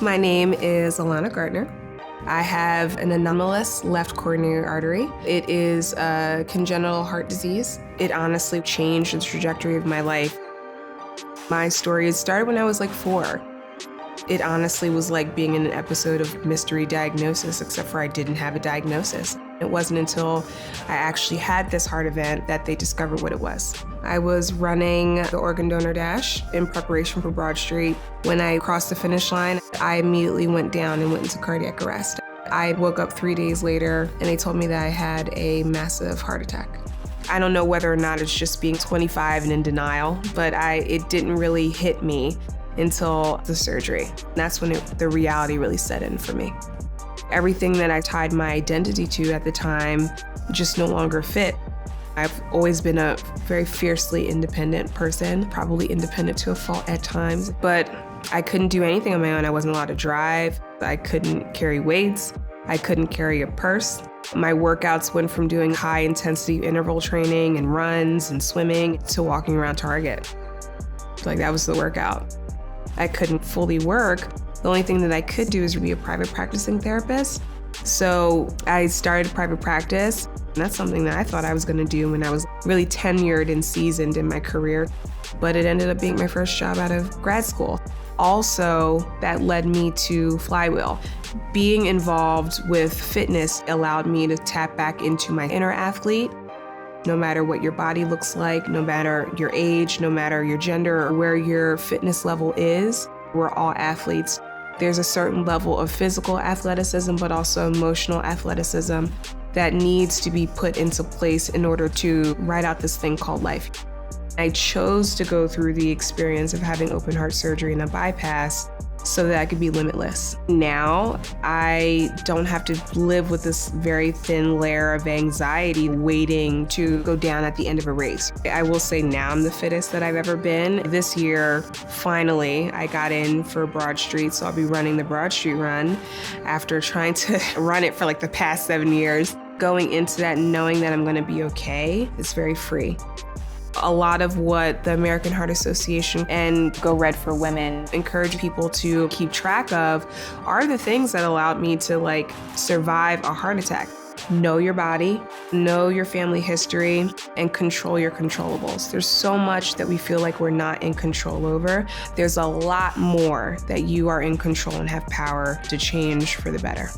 My name is Alanna Gardner. I have an anomalous left coronary artery. It is a congenital heart disease. It honestly changed the trajectory of my life. My story started when I was like 4. It honestly was like being in an episode of Mystery Diagnosis, except for I didn't have a diagnosis. It wasn't until I actually had this heart event that they discovered what it was. I was running the Organ Donor Dash in preparation for Broad Street. When I crossed the finish line, I immediately went down and went into cardiac arrest. I woke up 3 days later and they told me that I had a massive heart attack. I don't know whether or not it's just being 25 and in denial, but it didn't really hit me until the surgery. That's when the reality really set in for me. Everything that I tied my identity to at the time just no longer fit. I've always been a very fiercely independent person, probably independent to a fault at times, but I couldn't do anything on my own. I wasn't allowed to drive. I couldn't carry weights. I couldn't carry a purse. My workouts went from doing high intensity interval training and runs and swimming to walking around Target. Like that was the workout. I couldn't fully work. The only thing that I could do is be a private practicing therapist. So I started private practice, and that's something that I thought I was gonna do when I was really tenured and seasoned in my career. But it ended up being my first job out of grad school. Also, that led me to Flywheel. Being involved with fitness allowed me to tap back into my inner athlete. No matter what your body looks like, no matter your age, no matter your gender or where your fitness level is, we're all athletes. There's a certain level of physical athleticism, but also emotional athleticism that needs to be put into place in order to ride out this thing called life. I chose to go through the experience of having open heart surgery and a bypass so that I could be limitless. Now, I don't have to live with this very thin layer of anxiety waiting to go down at the end of a race. I will say now I'm the fittest that I've ever been. This year, finally, I got in for Broad Street, so I'll be running the Broad Street Run after trying to run it for like the past 7 years. Going into that knowing that I'm gonna be okay, it's very free. A lot of what the American Heart Association and Go Red for Women encourage people to keep track of are the things that allowed me to survive a heart attack. Know your body, know your family history, and control your controllables. There's so much that we feel like we're not in control over. There's a lot more that you are in control and have power to change for the better.